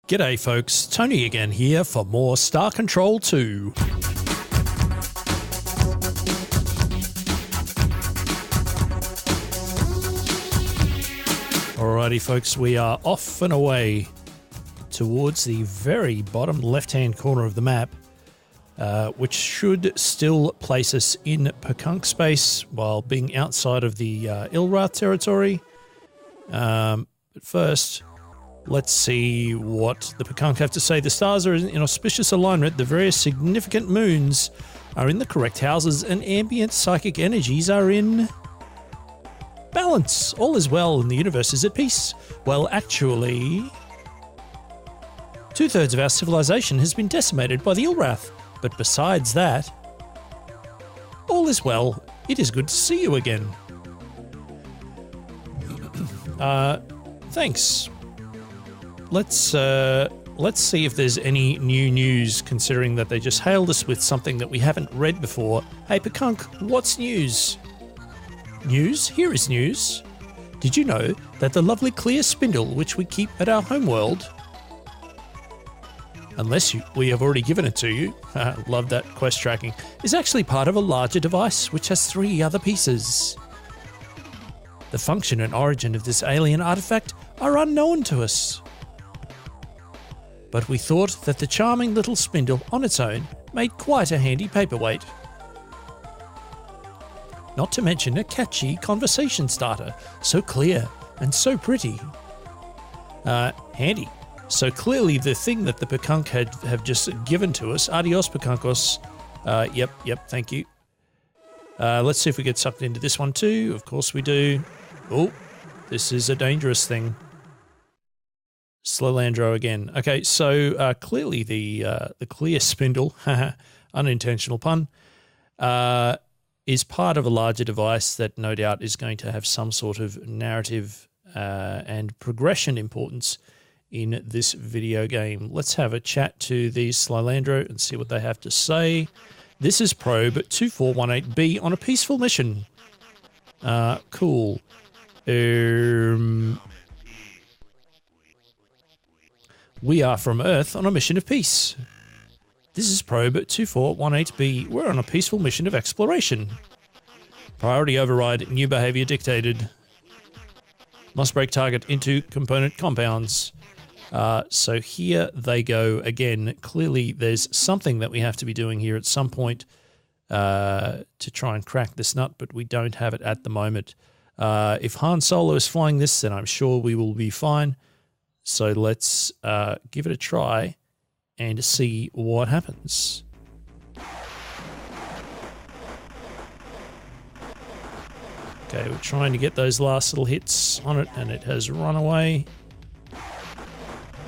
G'day folks, Tony again here for more Star Control 2. Alrighty folks, we are off and away towards the very bottom left-hand corner of the map, which should still place us in Pekunk space while being outside of the Ilrath territory. But first, let's see what the Pekunk have to say. The stars are in auspicious alignment. The various significant moons are in the correct houses, and ambient psychic energies are in balance. All is well, and the universe is at peace. Well, actually, 2/3 of our civilization has been decimated by the Ilrath. But besides that, all is well. It is good to see you again. Thanks. Let's see if there's any new news, considering that they just hailed us with something that we haven't read before. Hey Pekunk, what's news? News? Here is news. Did you know that the lovely clear spindle which we keep at our homeworld, unless we have already given it to you, love that quest tracking, is actually part of a larger device which has 3 other pieces. The function and origin of this alien artifact are unknown to us. But we thought that the charming little spindle on its own made quite a handy paperweight. Not to mention a catchy conversation starter, so clear and so pretty. Handy. So clearly the thing that the Pekunk have just given to us, adios Pekunkos, yep, thank you. Let's see if we get sucked into this one too. Of course we do. Oh, this is a dangerous thing. Slolandro again. Okay, so clearly the clear spindle, unintentional pun, is part of a larger device that no doubt is going to have some sort of narrative and progression importance in this video game. Let's have a chat to the Slolandro and see what they have to say. This is Probe 2418B on a peaceful mission. Cool. We are from Earth on a mission of peace. This is Probe 2418B. We're on a peaceful mission of exploration. Priority override, new behavior dictated. Must break target into component compounds. So here they go again. Clearly there's something that we have to be doing here at some point to try and crack this nut, but we don't have it at the moment. If Han Solo is flying this, then I'm sure we will be fine. So let's give it a try and see what happens. Okay, we're trying to get those last little hits on it, and it has run away.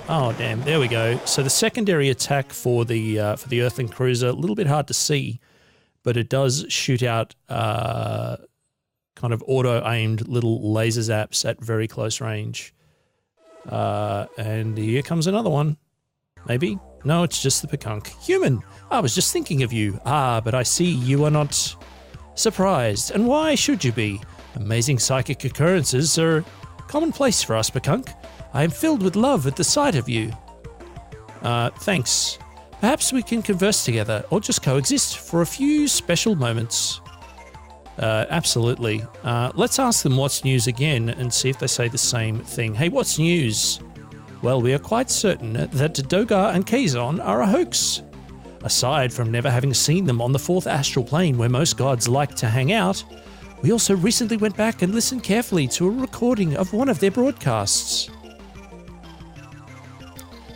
Oh, damn, there we go. So the secondary attack for the Earthling cruiser, a little bit hard to see, but it does shoot out kind of auto-aimed little laser zaps at very close range. And here comes another one. Maybe? No, it's just the Pekunk. Human! I was just thinking of you. But I see you are not surprised. And why should you be? Amazing psychic occurrences are commonplace for us, Pekunk. I am filled with love at the sight of you. Thanks. Perhaps we can converse together, or just coexist for a few special moments. Absolutely. Let's ask them what's news again and see if they say the same thing. Hey, what's news? Well, we are quite certain that Dogar and Kazon are a hoax. Aside from never having seen them on the 4th astral plane where most gods like to hang out, we also recently went back and listened carefully to a recording of one of their broadcasts,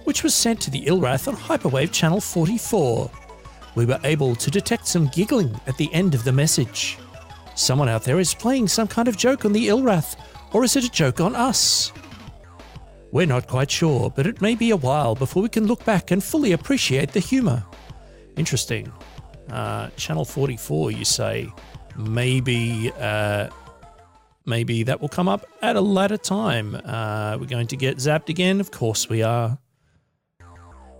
which was sent to the Ilrath on Hyperwave Channel 44. We were able to detect some giggling at the end of the message. Someone out there is playing some kind of joke on the Ilrath, or is it a joke on us? We're not quite sure, but it may be a while before we can look back and fully appreciate the humour. Interesting. Channel 44, you say. Maybe that will come up at a later time. We're going to get zapped again? Of course we are.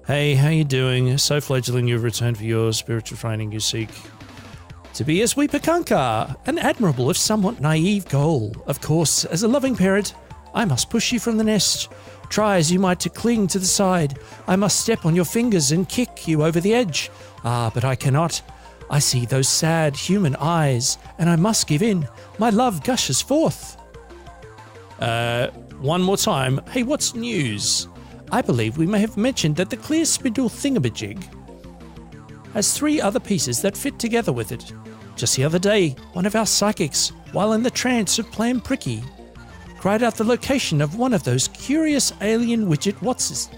Hey, how you doing? So fledgling, you've returned for your spiritual training you seek to be as we Pekunk are, an admirable if somewhat naive goal. Of course, as a loving parent, I must push you from the nest. Try as you might to cling to the side. I must step on your fingers and kick you over the edge. Ah, but I cannot. I see those sad human eyes, and I must give in. My love gushes forth. One more time. Hey, what's news? I believe we may have mentioned that the clear spindle thingamajig has 3 other pieces that fit together with it. Just the other day, one of our psychics, while in the trance of playing Pricky, cried out the location of one of those curious alien widget Wattses.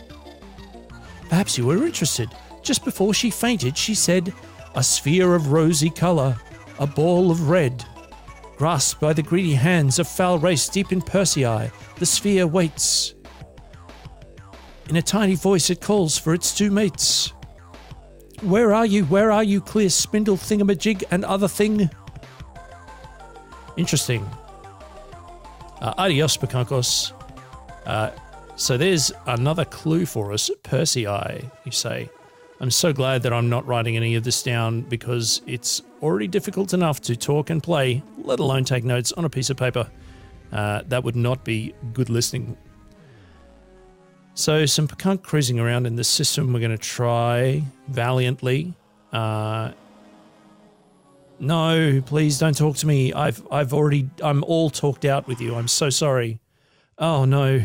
Perhaps you were interested. Just before she fainted, she said, "A sphere of rosy colour, a ball of red. Grasped by the greedy hands of foul race deep in Persei, the sphere waits. In a tiny voice it calls for its 2 mates. Where are you, clear spindle thingamajig and other thing?" Interesting. Adios, Pecunkos. So there's another clue for us. Persei, you say. I'm so glad that I'm not writing any of this down because it's already difficult enough to talk and play, let alone take notes on a piece of paper. That would not be good listening. So some Pekunk cruising around in this system. We're going to try valiantly. No, please don't talk to me. I'm all talked out with you. I'm so sorry. Oh no.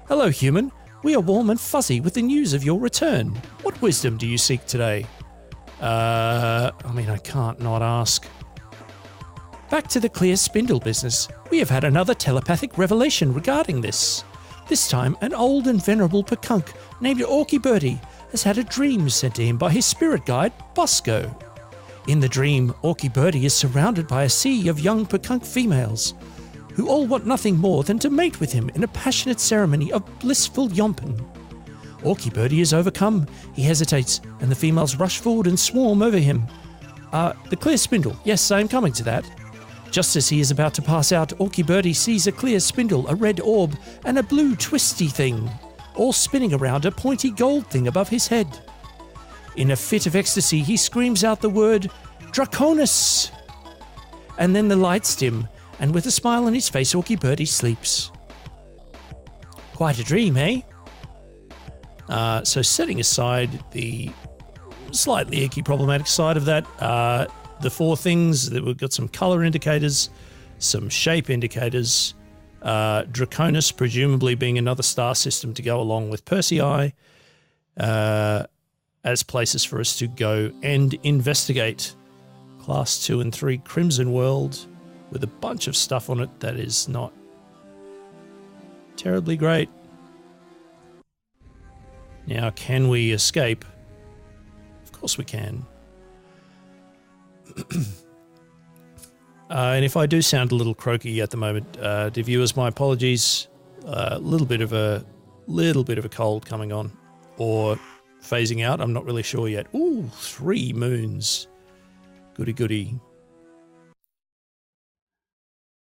Hello, human. We are warm and fuzzy with the news of your return. What wisdom do you seek today? I can't not ask. Back to the clear spindle business. We have had another telepathic revelation regarding this. This time, an old and venerable Pekunk named Orky Birdie has had a dream sent to him by his spirit guide, Bosco. In the dream, Orky Birdie is surrounded by a sea of young Pekunk females, who all want nothing more than to mate with him in a passionate ceremony of blissful yompen. Orky Birdie is overcome, he hesitates, and the females rush forward and swarm over him. The clear spindle, yes, I am coming to that. Just as he is about to pass out, Orky Birdie sees a clear spindle, a red orb, and a blue twisty thing, all spinning around a pointy gold thing above his head. In a fit of ecstasy, he screams out the word, "Draconis!" And then the lights dim, and with a smile on his face, Orky Birdie sleeps. Quite a dream, eh? So setting aside the slightly icky problematic side of that, the 4 things that we've got: some colour indicators, some shape indicators, Draconis presumably being another star system to go along with Persei, as places for us to go and investigate. Class 2 and 3 Crimson World with a bunch of stuff on it that is not terribly great. Now, can we escape? Of course we can. And if I do sound a little croaky at the moment, to viewers, my apologies. A little bit of a cold coming on, or phasing out. I'm not really sure yet. Ooh, 3 moons. Goody goody.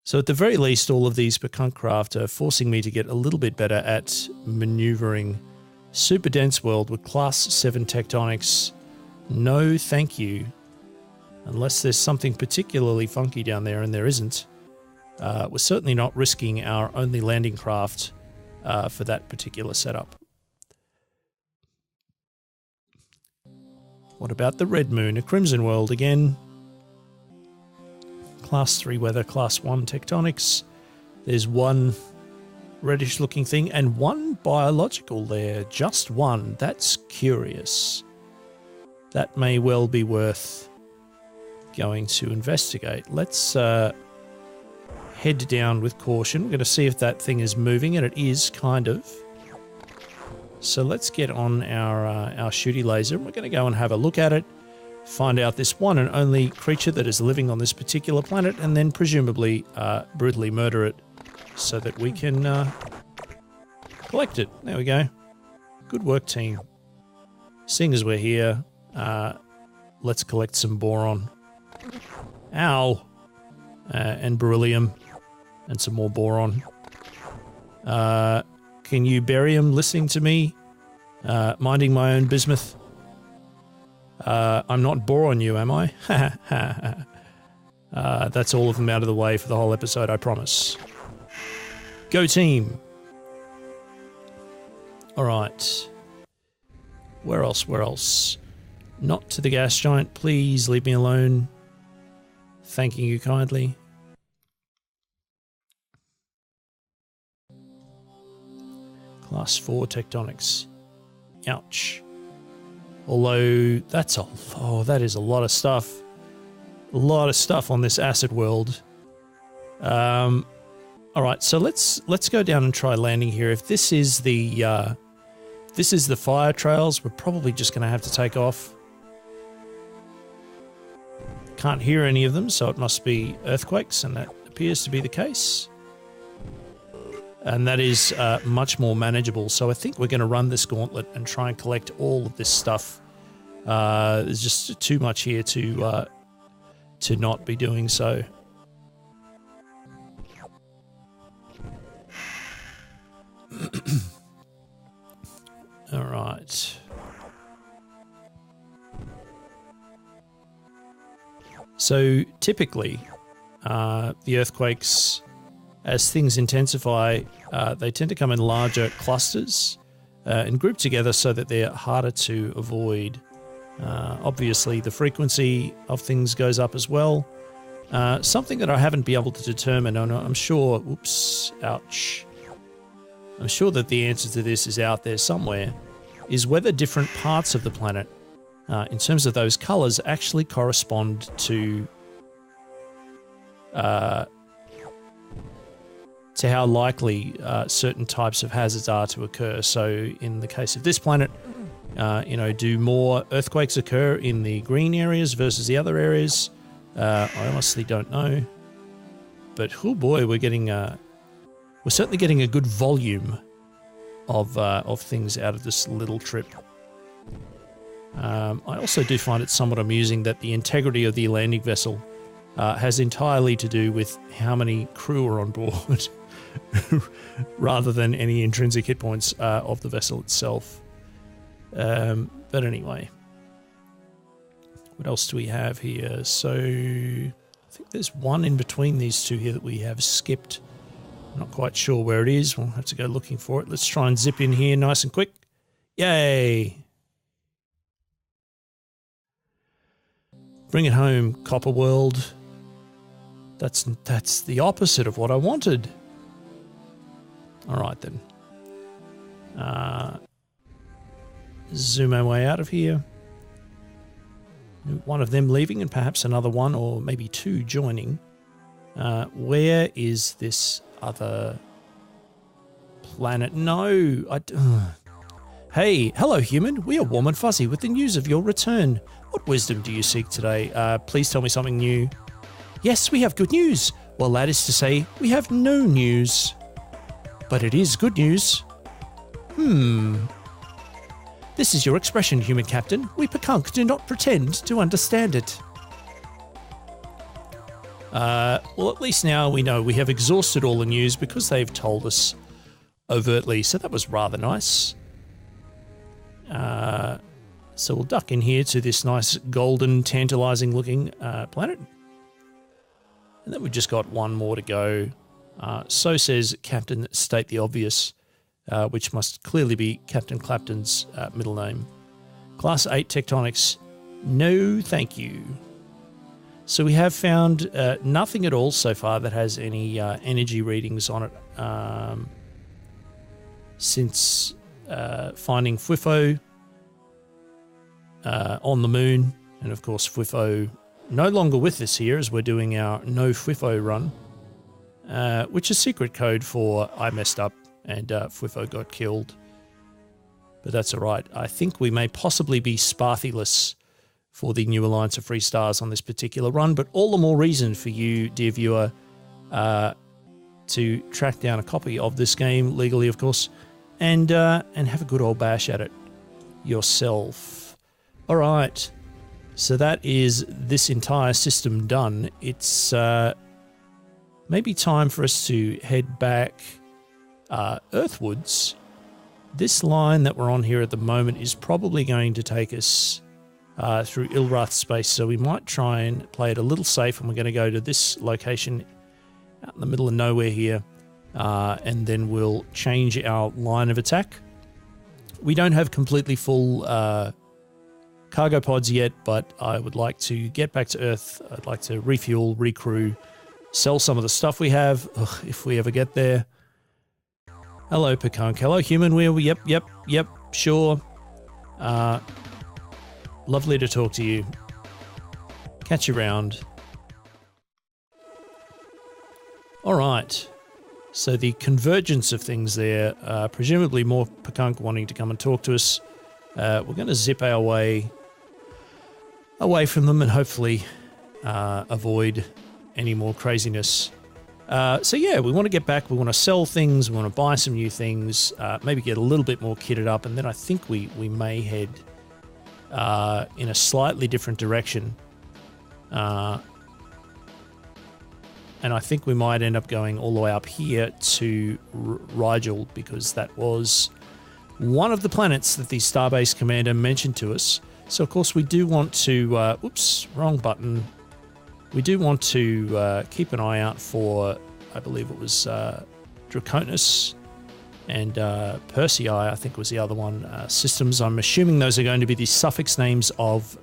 So at the very least, all of these Pekunk craft are forcing me to get a little bit better at maneuvering. Super dense world with class 7 tectonics. No thank you. Unless there's something particularly funky down there, and there isn't. We're certainly not risking our only landing craft for that particular setup. What about the Red Moon? A Crimson World again. Class 3 weather, Class 1 tectonics. There's 1 reddish looking thing and 1 biological there. Just 1. That's curious. That may well be worth going to investigate. Let's head down with caution. We're going to see if that thing is moving, and it is, kind of. So let's get on our shooty laser, and we're going to go and have a look at it, find out this one and only creature that is living on this particular planet, and then presumably brutally murder it so that we can collect it. There we go. Good work, team. Seeing as we're here, let's collect some boron. Ow! And beryllium. And some more boron. Can you bury him listening to me? Minding my own bismuth? I'm not boron you, am I? That's all of them out of the way for the whole episode, I promise. Go team! All right. Where else? Where else? Not to the gas giant. Please leave me alone. Thanking you kindly. Class 4 tectonics. Ouch. Although that's a... Oh, that is a lot of stuff. A lot of stuff on this acid world. All right, so let's go down and try landing here. If this is the fire trails, we're probably just going to have to take off. Can't hear any of them, so it must be earthquakes, and that appears to be the case. And that is much more manageable. So I think we're going to run this gauntlet and try and collect all of this stuff. There's just too much here to not be doing so. All right. So typically, the earthquakes, as things intensify, they tend to come in larger clusters and group together so that they're harder to avoid. Obviously, the frequency of things goes up as well. Something that I haven't been able to determine, and I'm sure, oops, ouch. I'm sure that the answer to this is out there somewhere, is whether different parts of the planet, in terms of those colours, actually correspond to how likely certain types of hazards are to occur. So in the case of this planet, do more earthquakes occur in the green areas versus the other areas? I honestly don't know. But oh boy, we're certainly getting a good volume of things out of this little trip. I also do find it somewhat amusing that the integrity of the landing vessel has entirely to do with how many crew are on board, rather than any intrinsic hit points of the vessel itself. But anyway, what else do we have here? So I think there's one in between these two here that we have skipped. Not quite sure where it is. We'll have to go looking for it. Let's try and zip in here nice and quick. Yay! Bring it home, Copper World. That's the opposite of what I wanted. All right, then. Zoom our way out of here. One of them leaving and perhaps another one or maybe two joining. Where is this other planet? No. Hey, hello human. We are warm and fuzzy with the news of your return. What wisdom do you seek today? Please tell me something new. Yes, we have good news. Well, that is to say, we have no news. But it is good news. This is your expression, human captain. We Pekunk do not pretend to understand it. Well, at least now we know we have exhausted all the news because they've told us overtly, so that was rather nice. So we'll duck in here to this nice golden, tantalizing looking planet. And then we've just got one more to go. So says Captain State the Obvious, which must clearly be Captain Clapton's middle name. Class 8 tectonics, no thank you. So we have found nothing at all so far that has any energy readings on it since finding FWIFO on the moon. And of course FWIFO no longer with us here as we're doing our no FWIFO run, which is secret code for I messed up and FWIFO got killed. But that's all right. I think we may possibly be Sparthyless for the New Alliance of Free Stars on this particular run, but all the more reason for you, dear viewer, to track down a copy of this game, legally of course, and have a good old bash at it yourself. All right, so that is this entire system done. It's maybe time for us to head back earthwards. This line that we're on here at the moment is probably going to take us through Ilrath space, so we might try and play it a little safe, and we're going to go to this location out in the middle of nowhere here, and then we'll change our line of attack We don't have completely full cargo pods yet, but I would like to get back to Earth. I'd like to refuel, recrew, sell some of the stuff we have, if we ever get there. Hello, Pekunk. Hello, human wheel. Yep, sure. Lovely to talk to you. Catch you around. All right. So the convergence of things there, presumably more Pekunk wanting to come and talk to us. We're going to zip our way away from them and hopefully avoid any more craziness. So yeah, we want to get back. We want to sell things. We want to buy some new things. Maybe get a little bit more kitted up, and then I think we may head in a slightly different direction. And I think we might end up going all the way up here to Rigel, because that was one of the planets that the Starbase Commander mentioned to us. So, of course, we do want to... oops, wrong button. We do want to keep an eye out for, I believe it was Draconis and Persei, I think was the other one, systems. I'm assuming those are going to be the suffix names of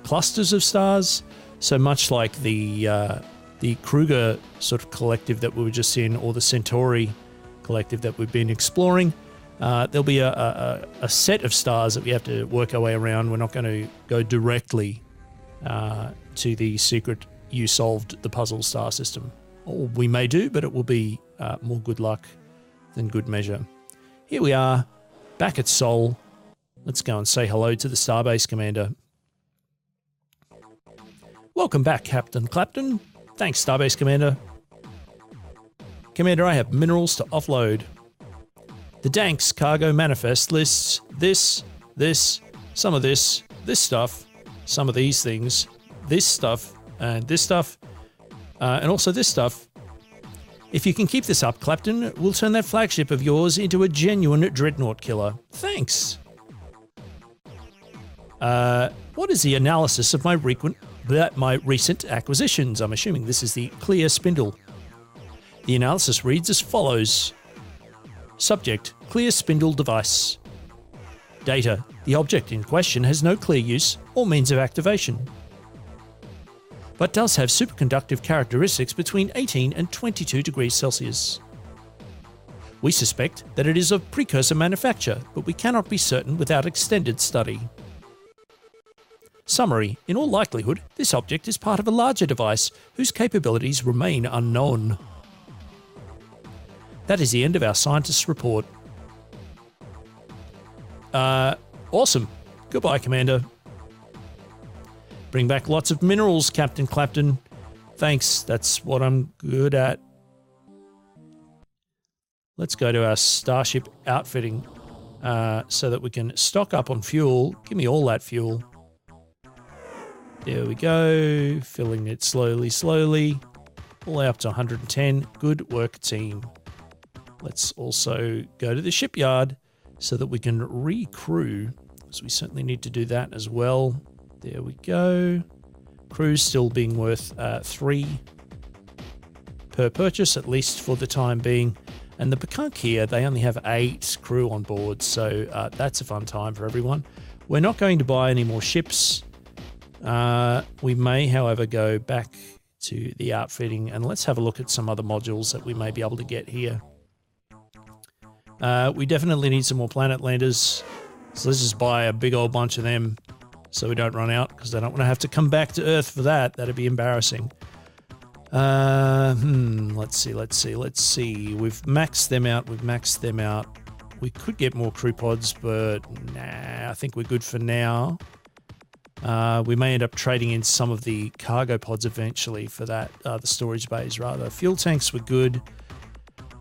clusters of stars. So much like the Kruger sort of collective that we were just in, or the Centauri collective that we've been exploring, there'll be a set of stars that we have to work our way around. We're not going to go directly to the secret "you solved the puzzle" star system. Or we may do, but it will be more good luck than good measure. Here we are, back at Sol. Let's go and say hello to the Starbase Commander. Welcome back, Captain Clapton. Thanks, Starbase Commander. Commander, I have minerals to offload. The Danks cargo manifest lists this, some of this stuff, some of these things, this stuff, and also this stuff. If you can keep this up, Clapton, we'll turn that flagship of yours into a genuine dreadnought killer. Thanks. What is the analysis of my recent acquisitions? I'm assuming this is the clear spindle. The analysis reads as follows. Subject, clear spindle device. Data, the object in question has no clear use or means of activation, but does have superconductive characteristics between 18 and 22 degrees Celsius. We suspect that it is of Precursor manufacture, but we cannot be certain without extended study. Summary, in all likelihood, this object is part of a larger device whose capabilities remain unknown. That is the end of our scientist's report. Awesome. Goodbye, Commander. Bring back lots of minerals, Captain Clapton. Thanks, that's what I'm good at. Let's go to our starship outfitting so that we can stock up on fuel. Give me all that fuel. There we go. Filling it slowly. All the way up to 110. Good work, team. Let's also go to the shipyard so that we can recrew, because we certainly need to do that as well. There we go. Crew's still being worth 3 per purchase, at least for the time being. And the Pekunk here, they only have 8 crew on board, so that's a fun time for everyone. We're not going to buy any more ships. We may, however, go back to the outfitting, and let's have a look at some other modules that we may be able to get here. We definitely need some more planet landers, so let's just buy a big old bunch of them so we don't run out, because I don't want to have to come back to Earth for that. That'd be embarrassing. Let's see. We've maxed them out. We could get more crew pods, but nah, I think we're good for now. We may end up trading in some of the cargo pods eventually for that, the storage bays rather. Fuel tanks were good.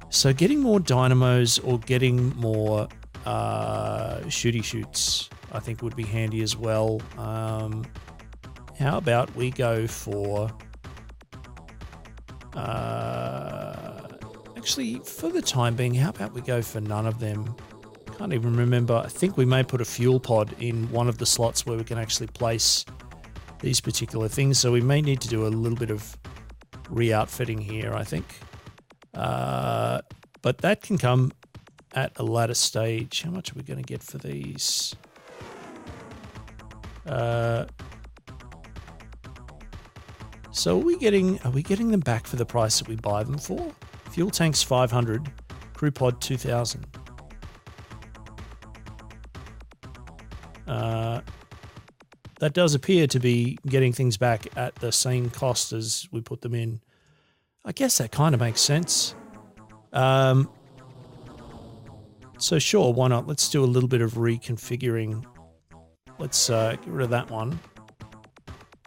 So getting more dynamos or getting more shooty shoots I think would be handy as well. How about we go for... actually, for the time being, how about we go for none of them? Can't even remember. I think we may put a fuel pod in one of the slots where we can actually place these particular things. So we may need to do a little bit of re-outfitting here, I think. But that can come at a latter stage. How much are we going to get for these? So are we getting them back for the price that we buy them for? Fuel tanks 500, crew pod 2,000. That does appear to be getting things back at the same cost as we put them in. I guess that kind of makes sense. So sure, why not? Let's do a little bit of reconfiguring. Let's get rid of that one.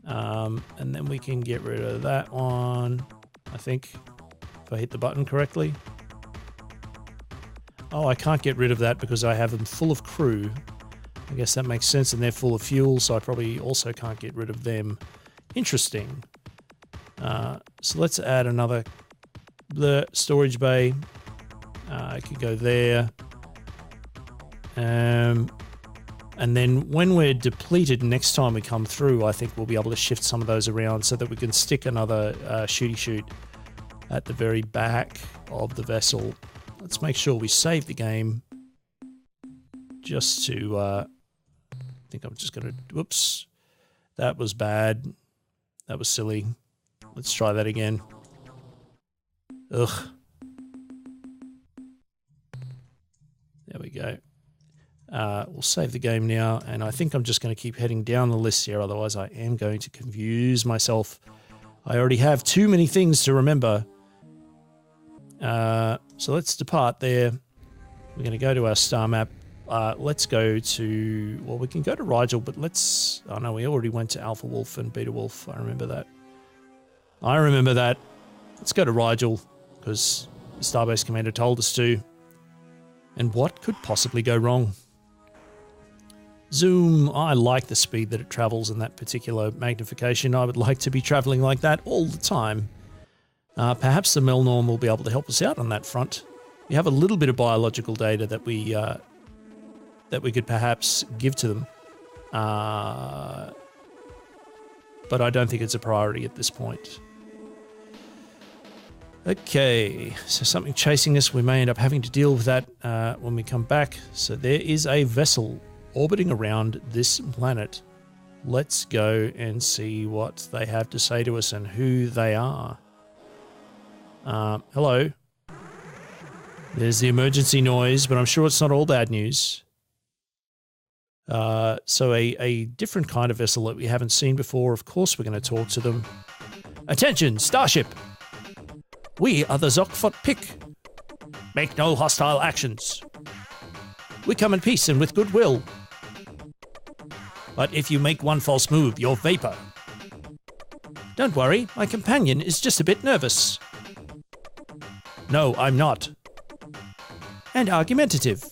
And then we can get rid of that one, I think, if I hit the button correctly. Oh, I can't get rid of that because I have them full of crew. I guess that makes sense, and they're full of fuel, so I probably also can't get rid of them. Interesting. So let's add another storage bay. I could go there. And then when we're depleted next time we come through, I think we'll be able to shift some of those around so that we can stick another shooty shoot at the very back of the vessel. Let's make sure we save the game just to... I think I'm just going to... Whoops. That was bad. That was silly. Let's try that again. Ugh. There we go. We'll save the game now, and I think I'm just going to keep heading down the list here, otherwise I am going to confuse myself. I already have too many things to remember. So let's depart there. We're going to go to our star map. Let's go to... Well, we can go to Rigel, but let's... Oh, no, we already went to Alpha Wolf and Beta Wolf. I remember that. Let's go to Rigel, because the Starbase Commander told us to. And what could possibly go wrong? Zoom. I like the speed that it travels in that particular magnification. I would like to be traveling like that all the time. Perhaps the Melnorm will be able to help us out on that front. We have a little bit of biological data that we could perhaps give to them. But I don't think it's a priority at this point. Okay, so something chasing us. We may end up having to deal with that when we come back. So there is a vessel orbiting around this planet. Let's go and see what they have to say to us and who they are. Hello. There's the emergency noise, but I'm sure it's not all bad news. So a different kind of vessel that we haven't seen before. Of course we're going to talk to them. Attention, starship! We are the Zokfot Pick. Make no hostile actions. We come in peace and with goodwill. But if you make one false move, you're vapor. Don't worry, my companion is just a bit nervous. No, I'm not. And argumentative.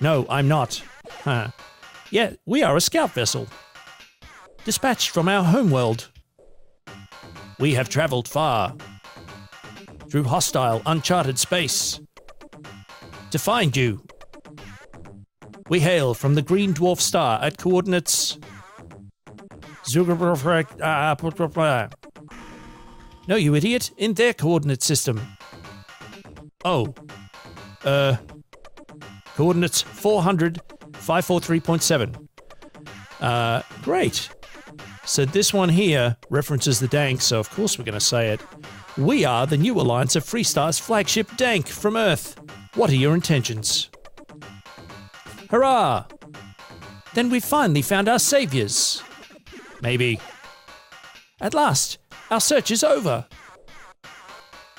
No, I'm not. Huh. Yeah, we are a scout vessel. Dispatched from our homeworld. We have traveled far. Through hostile, uncharted space. To find you. We hail from the Green Dwarf Star at coordinates... No, you idiot. In their coordinate system. Oh. Coordinates 400, 543.7. Great. So this one here references the Dank, so of course we're going to say it. We are the new alliance of Freestar's flagship Dank from Earth. What are your intentions? Hurrah! Then we finally found our saviors. Maybe. At last, our search is over.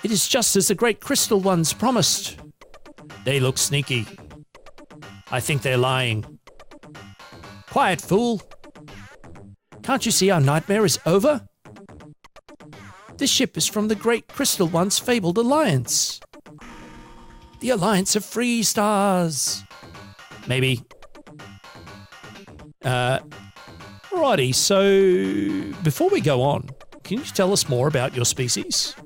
It is just as the great crystal ones promised. They look sneaky. I think they're lying. Quiet, fool. Can't you see our nightmare is over? This ship is from the great crystal one's fabled alliance. The Alliance of Free Stars. Maybe. Righty, so before we go on, can you tell us more about your species?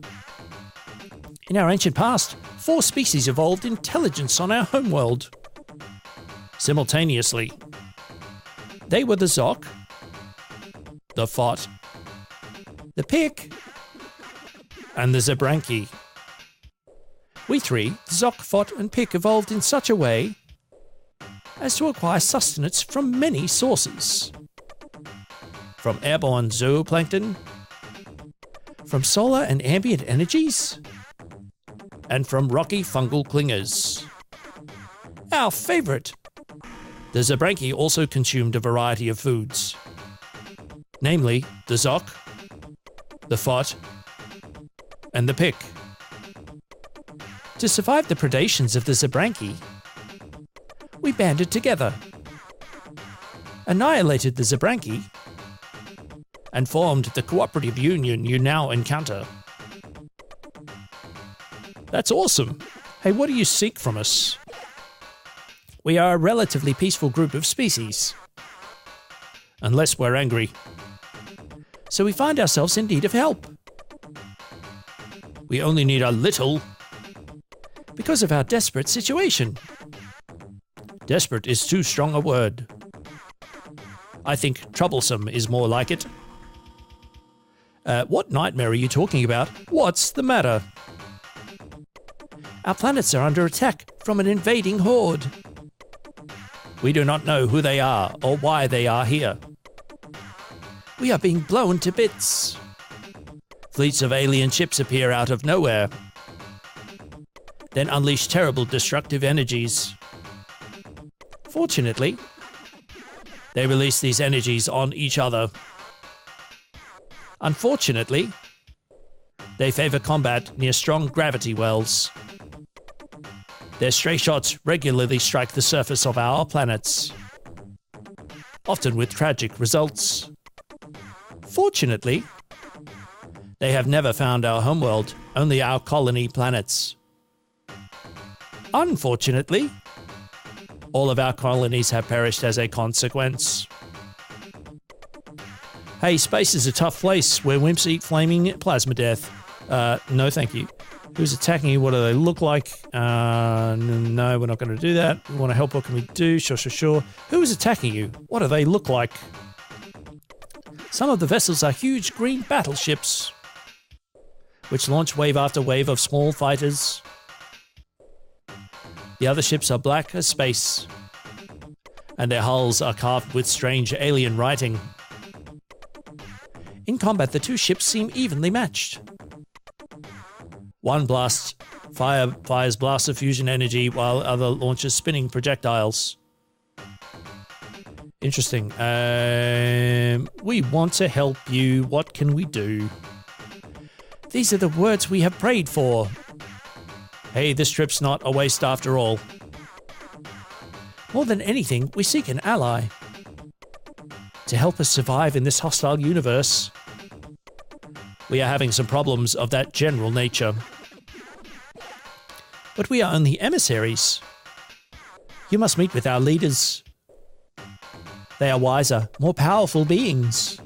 In our ancient past, 4 species evolved intelligence on our homeworld. Simultaneously. They were the Zok, the Fot, the Pick, and the Zebranky. We three, Zoc, Fot, and Pick, evolved in such a way as to acquire sustenance from many sources. From airborne zooplankton, from solar and ambient energies, and from rocky fungal clingers. Our favourite! The Zebrankys also consumed a variety of foods, namely the Zoc, the Fot, and the Pick. To survive the predations of the Zebrankys, we banded together, annihilated the Zebrankys, and formed the cooperative union you now encounter. That's awesome. Hey, what do you seek from us? We are a relatively peaceful group of species. Unless we're angry. So we find ourselves in need of help. We only need a little because of our desperate situation. Desperate is too strong a word. I think troublesome is more like it. What nightmare are you talking about? What's the matter? Our planets are under attack from an invading horde. We do not know who they are or why they are here. We are being blown to bits. Fleets of alien ships appear out of nowhere, then unleash terrible destructive energies. Fortunately, they release these energies on each other. Unfortunately, they favor combat near strong gravity wells. Their stray shots regularly strike the surface of our planets, often with tragic results. Fortunately, they have never found our homeworld, only our colony planets. Unfortunately, all of our colonies have perished as a consequence. Hey, space is a tough place where wimps eat flaming plasma death. No thank you. Who's attacking you? What do they look like? No, we're not going to do that. We want to help. What can we do? Sure. Who is attacking you? What do they look like? Some of the vessels are huge green battleships, which launch wave after wave of small fighters. The other ships are black as space, and their hulls are carved with strange alien writing. In combat, the two ships seem evenly matched. One blast fires blasts of fusion energy, while the other launches spinning projectiles. Interesting. We want to help you. What can we do? These are the words we have prayed for. Hey, this trip's not a waste after all. More than anything, we seek an ally to help us survive in this hostile universe. We are having some problems of that general nature. But we are only emissaries. You must meet with our leaders. They are wiser, more powerful beings.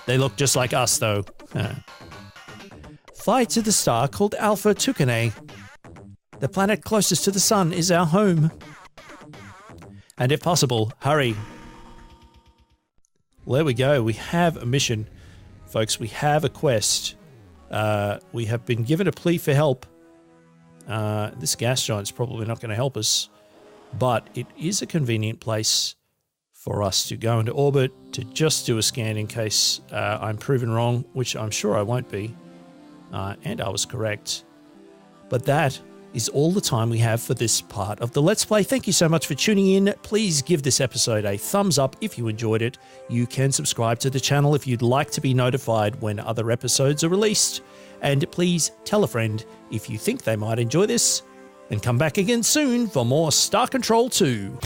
They look just like us, though. Fly to the star called Alpha Tucanae. The planet closest to the sun is our home. And if possible, hurry. Well, there we go. We have a mission. Folks, we have a quest. We have been given a plea for help. This gas giant's probably not going to help us, but it is a convenient place for us to go into orbit, to just do a scan in case I'm proven wrong, which I'm sure I won't be, and I was correct. But that is all the time we have for this part of the Let's Play. Thank you so much for tuning in. Please give this episode a thumbs up if you enjoyed it. You can subscribe to the channel if you'd like to be notified when other episodes are released. And please tell a friend if you think they might enjoy this. And come back again soon for more Star Control 2.